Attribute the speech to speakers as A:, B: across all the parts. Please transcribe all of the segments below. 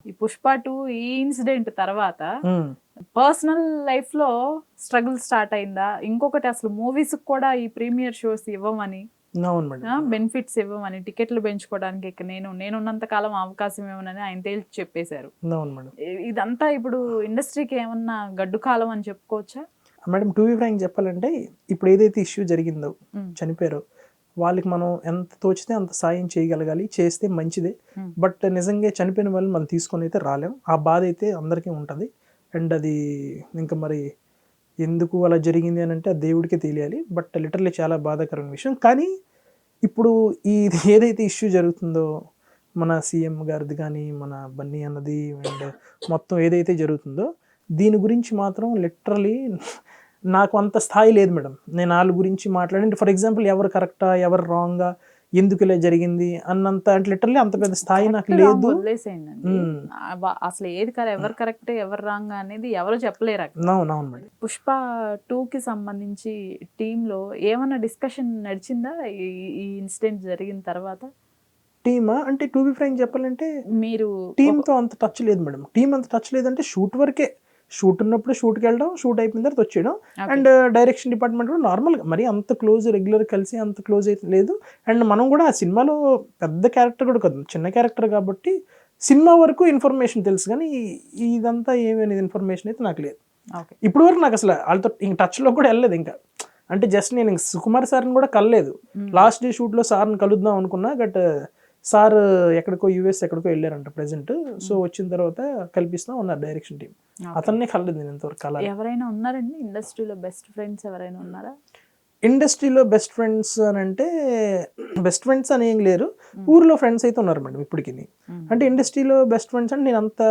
A: ఈ పుష్ప 2 ఈ ఇన్సిడెంట్ తర్వాత పర్సనల్ లైఫ్ లో స్ట్రగుల్ స్టార్ట్ అయిందా? ఇంకొకటి అసలు మూవీస్ కూడా ఈ ప్రీమియర్ షోస్ ఇవ్వమని,
B: అవును మేడం.
A: బెనిఫిట్స్ ఇవ్వమని, టికెట్లు పెంచుకోవడానికి ఇక నేనున్నంత కాలం అవకాశం ఇవ్వనని ఆయన తేల్చి చెప్పేశారు.
B: అవును మేడం.
A: ఇదంతా ఇప్పుడు ఇండస్ట్రీకి ఏమన్నా గడ్డు కాలం అని చెప్పుకోవచ్చా
B: మేడం? టు బి ఫ్రాంక్ చెప్పాలంటే ఇప్పుడు ఏదైతే ఇష్యూ జరిగిందో, చనిపోయారో, వాళ్ళకి మనం ఎంత తోచితే అంత సాయం చేయగలగాలి, చేస్తే మంచిదే. బట్ నిజంగా చనిపోయిన వాళ్ళు మనం తీసుకొని అయితే రాలేం. ఆ బాధ అయితే అందరికీ ఉంటుంది. అండ్ అది ఇంకా మరి ఎందుకు అలా జరిగింది అని అంటే ఆ దేవుడికే తెలియాలి. బట్ లిటరల్లీ చాలా బాధాకరమైన విషయం. కానీ ఇప్పుడు ఇది ఏదైతే ఇష్యూ జరుగుతుందో మన సీఎం గారిది కానీ, మన బన్నీ అన్నది, అండ్ మొత్తం ఏదైతే జరుగుతుందో దీని గురించి మాత్రం లిటరలీ నాకు అంత స్థాయి లేదు మేడం. నేను వాళ్ళ గురించి మాట్లాడి ఫర్ ఎగ్జాంపుల్ ఎవరు కరెక్టా ఎవరు రాంగా ఎందుకు ఇలా జరిగింది అన్నంత అంటే లిటరల్లీ అంత పెద్ద స్థాయి నాకు లేదు.
A: వదిలేసేయండి. అసలు ఏది ఎవరు కరెక్ట్ ఎవరు రాంగ్ అనేది ఎవరు చెప్పలేరు.
B: అవును మేడం.
A: పుష్ప 2 కి సంబంధించి టీమ్ లో ఏమైనా డిస్కషన్ నడిచిందా ఈ ఇన్సిడెంట్ జరిగిన తర్వాత?
B: టీమా అంటే టు బి ఫ్రాంక్ చెప్పాలంటే
A: మీరు
B: టీంతో అంత టచ్ లేదు మేడం. టీం అంత టచ్ లేదంటే షూట్ వరకే. షూట్ ఉన్నప్పుడు షూట్కి వెళ్ళడం, షూట్ అయిపోయిన తర్వాత వచ్చేయడం. అండ్ డైరెక్షన్ డిపార్ట్మెంట్ కూడా నార్మల్గా మరి అంత క్లోజ్ రెగ్యులర్ కలిసి అంత క్లోజ్ అయితే లేదు. అండ్ మనం కూడా ఆ సినిమాలో పెద్ద క్యారెక్టర్ కూడా కాదు, చిన్న క్యారెక్టర్ కాబట్టి సినిమా వరకు ఇన్ఫర్మేషన్ తెలుసు. కానీ ఇదంతా ఏమనేది ఇన్ఫర్మేషన్ అయితే నాకు లేదు. ఇప్పుడు వరకు నాకు అసలు వాళ్ళతో ఇంక టచ్లో కూడా వెళ్ళలేదు. ఇంకా అంటే జస్ట్ నేను సుకుమార్ సార్ని కూడా కలలేదు. లాస్ట్ డే షూట్లో సార్ని కలుద్దాం అనుకున్నా. బట్ సార్ ఎక్కడికో యూఎస్ ఎక్కడికో వెళ్ళారంట ప్రెసెంట్. సో వచ్చిన తర్వాత కల్పిస్తాం ఉన్నారు డైరెక్షన్ టీం. అతన్నే కలలేదు నేను ఇంతవరకు. కల
A: ఎవరైనా ఉన్నారండి ఇండస్ట్రీలో బెస్ట్ ఫ్రెండ్స్ ఎవరైనా ఉన్నారా?
B: ఇండస్ట్రీలో బెస్ట్ ఫ్రెండ్స్ అని అంటే బెస్ట్ ఫ్రెండ్స్ అని ఏం లేరు. ఊర్లో ఫ్రెండ్స్ అయితే ఉన్నారు మేడం ఇప్పటికి. అంటే ఇండస్ట్రీలో బెస్ట్ ఫ్రెండ్స్ అంటే నేను అంత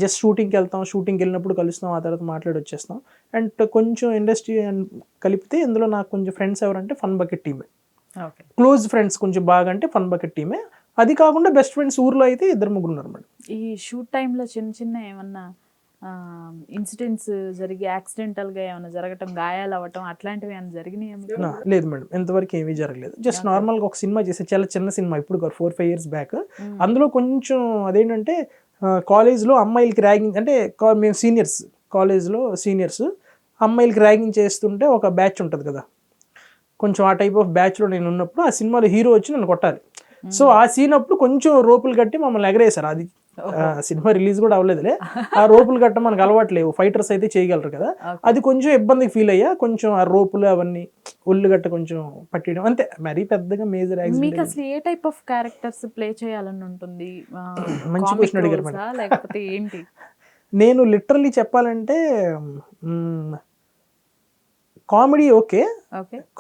B: జస్ట్ షూటింగ్కి వెళ్తాం, షూటింగ్కి వెళ్ళినప్పుడు కలుస్తాం, ఆ తర్వాత మాట్లాడి వచ్చేస్తాం. అండ్ కొంచెం ఇండస్ట్రీ కలిపితే ఇందులో నాకు కొంచెం ఫ్రెండ్స్ ఎవరంటే ఫన్ బకెట్ టీమే. క్లోజ్ ఫ్రెండ్స్ కొంచెం బాగా అంటే ఫన్ బకెట్ టీమే. అది కాకుండా బెస్ట్ ఫ్రెండ్స్ ఊర్లో అయితే 2-3 ఉన్నారు మేడం.
A: ఈ షూట్ టైంలో చిన్న చిన్న ఏమన్నా ఇన్సిడెంట్స్ జరిగి యాక్సిడెంటల్ గా ఏమైనా జరగటం, గాయాలు అవ్వటం అట్లాంటివి ఏమైనా జరిగినాయి?
B: లేదు మేడం, ఎంతవరకు ఏమీ జరగలేదు. జస్ట్ నార్మల్గా ఒక సినిమా చేసే, చాలా చిన్న సినిమా, ఇప్పుడు 4-5 years బ్యాక్. అందులో కొంచెం అదేంటంటే కాలేజ్లో అమ్మాయిలకి ర్యాగింగ్ అంటే మేము సీనియర్స్, కాలేజ్లో సీనియర్స్ అమ్మాయిలకి ర్యాగింగ్ చేస్తుంటే ఒక బ్యాచ్ ఉంటుంది కదా, కొంచెం ఆ టైప్ ఆఫ్ బ్యాచ్లో నేను ఉన్నప్పుడు ఆ సినిమాలో హీరో వచ్చి నన్ను కొట్టాలి. సో ఆ సీన్ అప్పుడు కొంచెం రోపులు కట్టి మమ్మల్ని ఎగరేశారు. అది సినిమా రిలీజ్ కూడా అవ్వలేదులే. ఆ రోపులు కట్ట మనకు అలవాట్లేవు, ఫైటర్స్ అయితే చేయగలరు కదా. అది కొంచెం ఇబ్బందికి ఫీల్ అయ్యా. కొంచెం ఆ రోపులు అవన్నీ ఒళ్ళు గట్ట కొంచెం పట్టడం అంతే, మరీ పెద్దగా మేజర్ యాక్సిడెంట్.
A: మీకు అసలు ఏ టైప్ ఆఫ్ క్యారెక్టర్స్ ప్లే చేయాలని ఉంటుంది?
B: మంచి క్వశ్చన్ అడిగారు మేడం.
A: లేకపోతే ఏంటి?
B: నేను లిటరల్లీ చెప్పాలంటే కామెడీ ఓకే.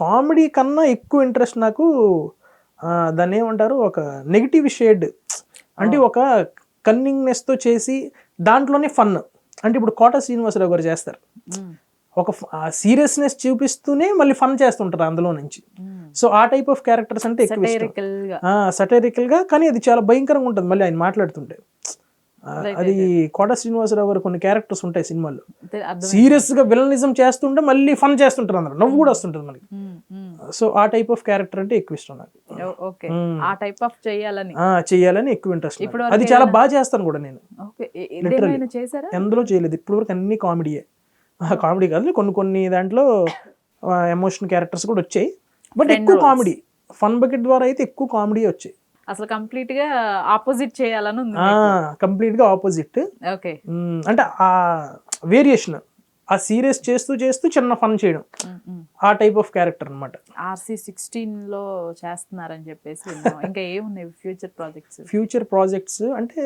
B: కామెడీ కన్నా ఎక్కువ ఇంట్రెస్ట్ నాకు దాన్ని ఏమంటారు, ఒక నెగిటివ్ షేడ్ అంటే ఒక కన్నింగ్నెస్తో చేసి దాంట్లోనే ఫన్. అంటే ఇప్పుడు కోట శ్రీనివాసరావు గారు చేస్తారు, ఒక సీరియస్నెస్ చూపిస్తూనే మళ్ళీ ఫన్ చేస్తుంటారు అందులో నుంచి. సో ఆ టైప్ ఆఫ్ క్యారెక్టర్స్ అంటే ఎక్కువ సటైరికల్ గా, కానీ అది చాలా భయంకరంగా ఉంటుంది మళ్ళీ ఆయన మాట్లాడుతుంటే. అది కోట శ్రీనివాసరావు గారు కొన్ని క్యారెక్టర్స్ ఉంటాయి సినిమాల్లో, సీరియస్ గా విలనిజం చేస్తుంటే మళ్ళీ ఫన్ చేస్తుంటారు, అందరూ నవ్వు కూడా వస్తుంటుంది మనకి. సో ఆ టైప్ ఆఫ్ క్యారెక్టర్ అంటే ఎక్కువ ఇష్టం నాకు. చెయ్యాలని ఎక్కువ ఇంట్రెస్ట్. అది చాలా బాగా చేస్తాను కూడా నేను. ఎందులో చేయలేదు ఇప్పుడు వరకు, అన్ని కామెడీయే. కామెడీ కాదు, కొన్ని దాంట్లో ఎమోషన్ క్యారెక్టర్స్ కూడా వచ్చాయి. బట్ ఎక్కువ కామెడీ, ఫన్ బకెట్ ద్వారా అయితే ఎక్కువ కామెడీ వచ్చాయి.
A: అసలు కంప్లీట్ గా ఆపోజిట్ చేయాలని ఉంది.
B: కంప్లీట్ గా ఆపోజిట్. అంటే ఆ వేరియేషన్, ఆ సీరియస్ చేస్తూ చిన్న ఫన్ చేయడం, ఆ టైప్ ఆఫ్ క్యారెక్టర్ అనమాట.
A: RC16 లో చేస్తున్నారని చెప్పేసి ఇంకా ఏమున్నాయి ఫ్యూచర్ ప్రాజెక్ట్స్
B: అంటే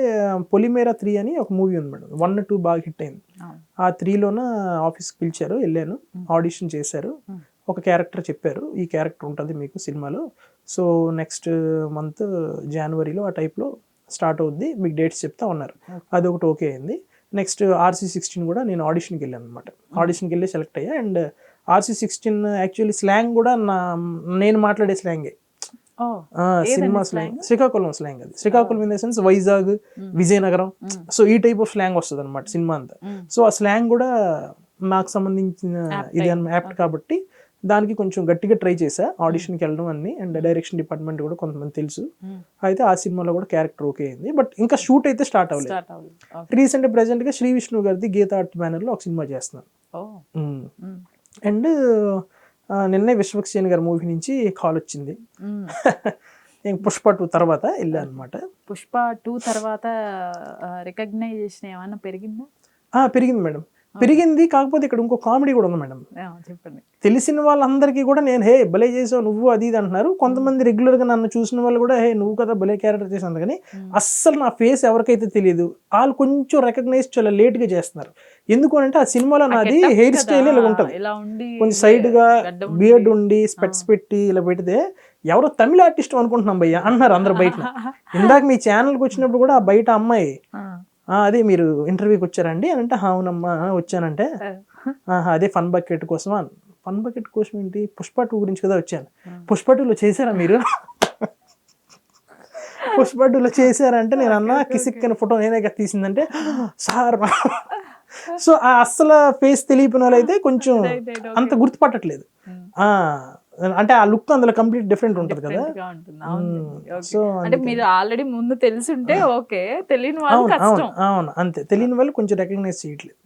B: పొలిమేరా 3 అని ఒక మూవీ ఉంది మేడం. 1-2 బాగా హిట్ అయింది. ఆ 3లోన ఆఫీస్కి పిలిచారు, వెళ్ళాను, ఆడిషన్ చేశారు, ఒక క్యారెక్టర్ చెప్పారు, ఈ క్యారెక్టర్ ఉంటుంది మీకు సినిమాలో. సో నెక్స్ట్ మంత్ జనవరిలో ఆ టైప్లో స్టార్ట్ అవుద్ది, మీకు డేట్స్ చెప్తా ఉన్నారు. అది ఒకటి ఓకే అయింది. నెక్స్ట్ RC16 కూడా నేను ఆడిషన్కి వెళ్ళాను అనమాట. ఆడిషన్కి వెళ్ళి సెలెక్ట్ అయ్యా. అండ్ RC16 యాక్చువల్లీ స్లాంగ్ కూడా నేను మాట్లాడే స్లాంగే, సినిమా స్లాంగ్, శ్రీకాకుళం స్లాంగ్. అది Srikakulam in the sense Vizag, Vizianagaram, so ఈ టైప్ ఆఫ్ స్లాంగ్ వస్తుంది అనమాట సినిమా అంతా. సో ఆ స్లాంగ్ కూడా నాకు సంబంధించిన ఇది యాప్ట్ కాబట్టి దానికి కొంచెం గట్టిగా ట్రై చేశా, ఆడిషన్కి వెళ్ళడం అన్ని, అండ్ డైరెక్షన్ డిపార్ట్మెంట్ కూడా కొంతమంది తెలుసు. అయితే ఆ సినిమాలో కూడా క్యారెక్టర్ ఓకే అయింది, బట్ ఇంకా షూట్ అయితే స్టార్ట్ అవ్వలేదు. రీసెంట్ ప్రెసెంట్గా శ్రీ విష్ణు గారిది గీతా ఆర్ట్ బ్యానర్లో ఒక సినిమా చేస్తున్నాను. అండ్ నిన్నే విశ్వక్సేన్ గారి మూవీ నుంచి కాల్ వచ్చింది. పుష్ప 2 తర్వాత వెళ్ళా అనమాట.
A: పుష్ప 2 తర్వాత రికగ్నైజేషన్ ఏమన్నా పెరిగిందా?
B: పెరిగింది మేడం, పెరిగింది. కాకపోతే ఇక్కడ ఇంకో కామెడీ కూడా ఉంది మేడం.
A: చెప్పండి.
B: తెలిసిన వాళ్ళందరికీ కూడా నేను హే భలే చేసావు నువ్వు అది ఇది అంటున్నారు. కొంతమంది రెగ్యులర్గా నన్ను చూసిన వాళ్ళు కూడా హే నువ్వు కదా భలే క్యారెక్టర్ చేసాను, కానీ అస్సలు నా ఫేస్ ఎవరికైతే తెలియదు వాళ్ళు కొంచెం రికగ్నైజ్ చాలా లేట్గా చేస్తున్నారు. ఎందుకు అంటే ఆ సినిమాలో నాది హెయిర్ స్టైల్ ఇలా ఉంటుంది, కొంచెం సైడ్గా బియర్డ్ ఉండి స్పెట్స్ పెట్టి ఇలా పెడితే ఎవరో తమిళ ఆర్టిస్ట్ అనుకుంటున్నాం భయ్య అంటున్నారు అందరు బయట. ఇందాక మీ ఛానల్కి వచ్చినప్పుడు కూడా ఆ బయట అమ్మాయి అదే మీరు ఇంటర్వ్యూకి వచ్చారండి అని అంటే అవునమ్మా వచ్చానంటే అదే ఫన్ బకెట్ కోసమా. ఫన్ బకెట్ కోసం ఏంటి, పుష్ప 2 గురించి కదా వచ్చాను. పుష్ప 2లో చేశారా మీరు? పుష్ప 2లో చేశారంటే నేను అన్నా కిసిక్కిన ఫోటో నేనే తీసిందంటే సార్. సో ఆ అస్సలు ఫేస్ తెలియని వాళ్ళు అయితే కొంచెం అంత గుర్తుపట్టట్లేదు. అంటే ఆ లుక్ అందులో కంప్లీట్ డిఫరెంట్ ఉంటుంది కదా.
A: సో అంటే మీరు ఆల్రెడీ ముందు తెలిసి ఉంటే ఓకే, తెలియని వాళ్ళు కష్టం.
B: అవును అంతే, తెలియని వాళ్ళు కొంచెం రికగ్నైజ్ చేయట్లేదు.